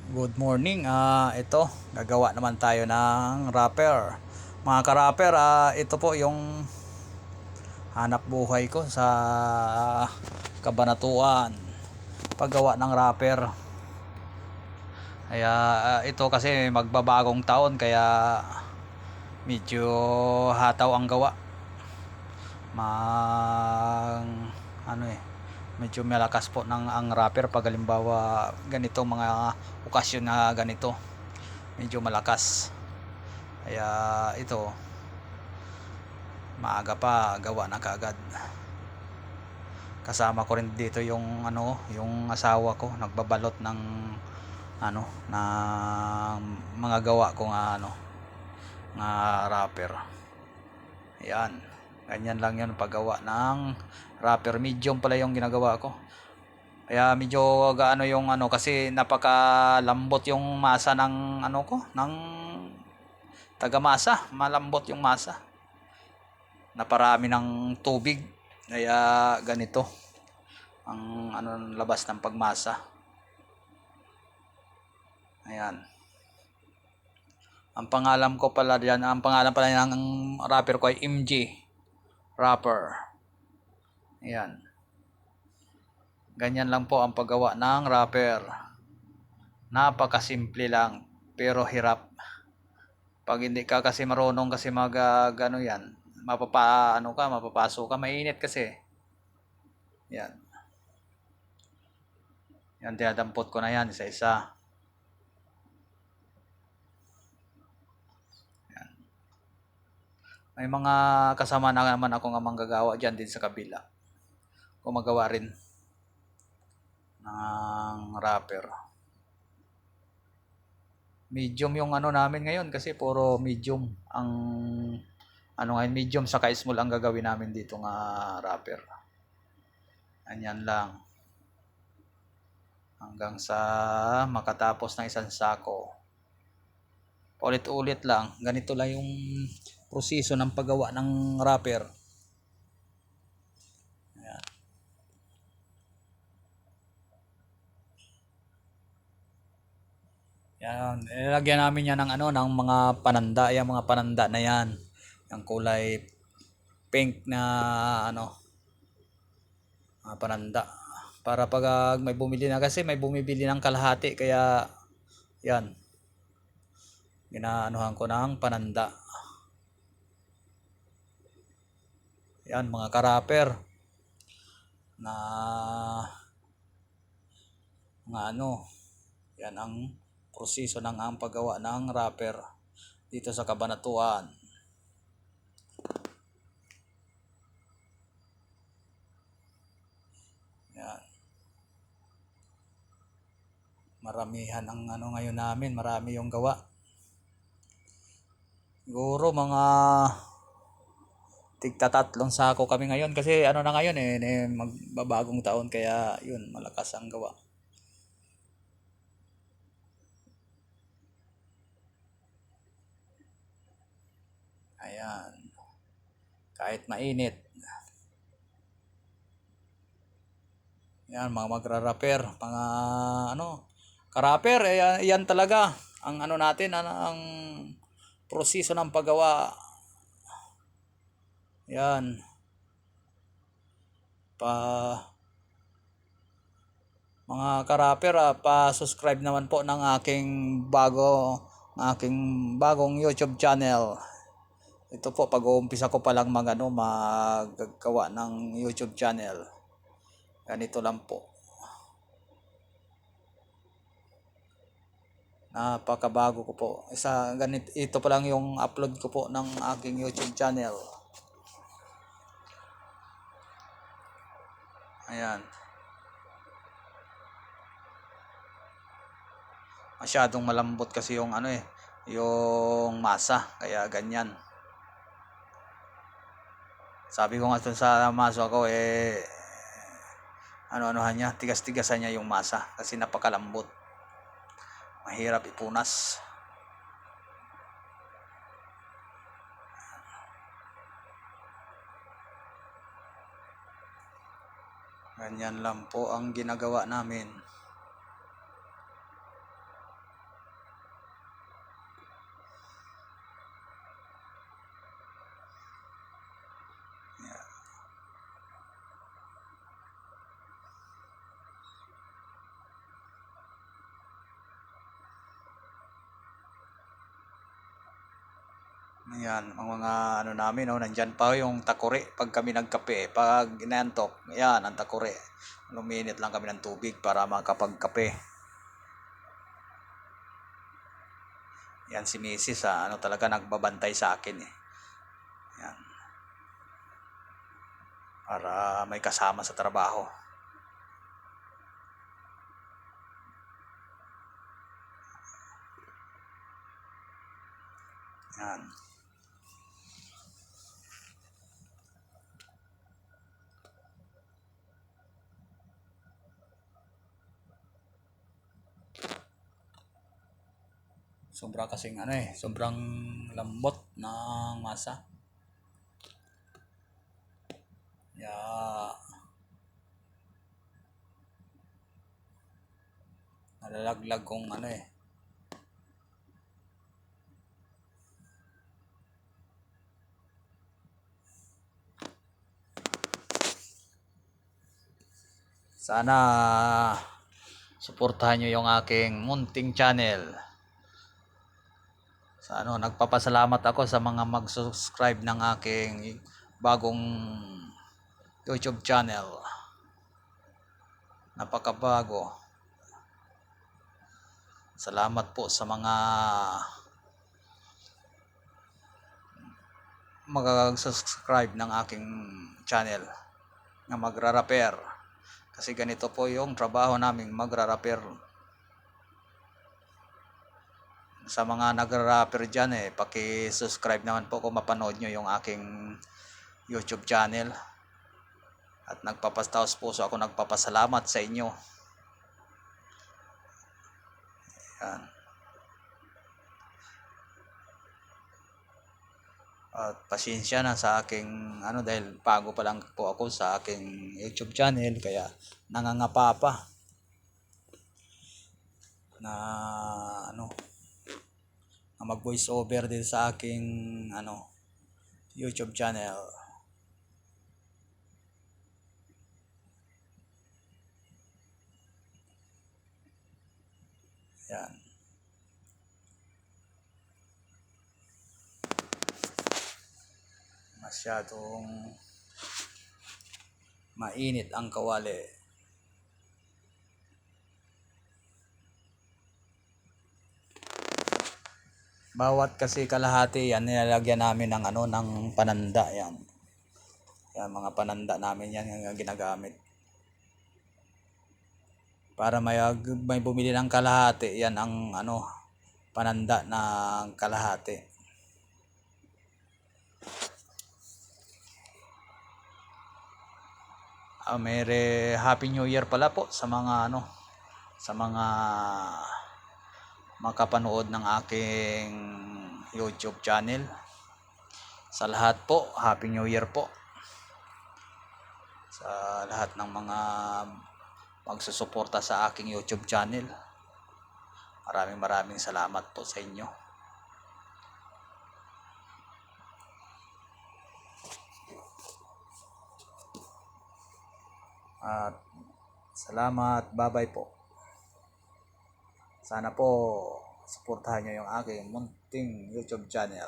Good morning. Ito, gagawa naman tayo ng wrapper. Mga ka-wrapper, ito po yung hanap buhay ko sa Kabanatuan. Paggawa ng wrapper. Kaya ito kasi magbabagong taon kaya medyo hataw ang gawa. Mang ano medyo malakas po ng ang wrapper pag halimbawa ganito mga okasyon na ganito. Medyo malakas. Kaya ito maaga pa gawa na kaagad. Kasama ko rin dito yung yung asawa ko nagbabalot ng ng mga gawa ko nga wrapper. Ayan. Ganyan lang 'yon paggawa ng wrapper. Medium pala yung ginagawa ko. Kaya medyo gaano yung kasi napakalambot yung masa ng ng tagamasa, malambot yung masa. Naparami ng tubig. Kaya ganito ang labas ng pagmasa. Ayan. Ang pangalan pala ng wrapper ko ay MG wrapper. Ayan. Ganyan lang po ang paggawa ng wrapper. Napakasimple lang pero hirap. Pag hindi ka kasi marunong kasi gano yan, mapapaso ka, mainit kasi. Yan. Yan, dinadampot ko na yan isa-isa. Yan. May mga kasama na naman ako nga manggagawa dyan din sa kabila. Gumagawa rin ng wrapper. Medium yung namin ngayon kasi puro medium ang ngayon, medium saka small ang gagawin namin dito nga wrapper. Anyan lang. Hanggang sa makatapos ng isang sako. Ulit-ulit lang. Ganito lang yung proseso ng paggawa ng wrapper. Ayan. Yan. Ilagyan namin yan ng mga pananda. Yung mga pananda na yan. Yung kulay pink na pananda. Para pag may bumili na kasi may bumibili ng kalahati kaya yan. Ginaanuhan ko ng pananda. Yan mga ka-wrapper na yan ang proseso ng ang paggawa ng wrapper dito sa Kabanatuan. Yan. Maramihan ang ngayon namin, marami yung gawa. Siguro mga tigtatatlong sako kami ngayon kasi na ngayon magbabagong taon kaya yun malakas ang gawa. Ayan. Kahit mainit. Yan mga magra-wrapper, mga ka-wrapper, yan talaga ang natin ang proseso ng paggawa. Yan. Mga ka-wrapper, pa-subscribe naman po ng aking bagong YouTube channel. Ito po pag-uumpisa ko pa lang maggawa ng YouTube channel. Ganito lang po. Napakabago ko po. Ito pa lang yung upload ko po ng aking YouTube channel. Ayan. Masyadong malambot kasi yung yung masa, kaya ganyan. Sabi ko nga sa maso ko niya, tigas-tigasan niya yung masa kasi napakalambot. Mahirap ipunas. Ganyan lang po ang ginagawa namin. Ayan, ang mga ano namin, oh, nandyan pa yung takuri pag kami nagkape. Pag inantok, yan, ang takuri. Luminit lang kami ng tubig para makapagkape. Yan si Mrs. Ano talaga nagbabantay sa akin eh. Yan, para may kasama sa trabaho. Yan. Sobra kasing ano eh, sobrang lambot ng masa. Yeah. Nalalaglag kong ano eh. Sana suportahan nyo yung aking munting channel. Sa ano, nagpapasalamat ako sa mga mag-subscribe ng aking bagong YouTube channel. Napakabago. Salamat po sa mga mag-subscribe ng aking channel na magra-repair. Kasi ganito po yung trabaho naming magra-repair. Sa mga nagra-repair dyan eh, paki-subscribe naman po kung mapanood nyo yung aking YouTube channel. At nagpapastaos puso ako nagpapasalamat sa inyo. Yan. At pasensya na sa aking ano dahil bago pa lang po ako sa aking YouTube channel kaya nangangapa pa na ano na mag voice over din sa aking ano YouTube channel. Yan. Masyadong mainit ang kawali. Bawat kasi kalahati yan nilalagyan namin ng ano ng pananda yan. Yan mga pananda namin yan yung ginagamit. Para may bumili ng kalahati, yan ang ano pananda ng kalahati. Mere Happy New Year pala po sa mga ano sa mga makapanood ng aking YouTube channel. Sa lahat po, Happy New Year po. Sa lahat ng mga magsusuporta sa aking YouTube channel. Maraming salamat po sa inyo. At salamat, bye-bye po. Sana po suportahan nyo yung aking munting YouTube channel.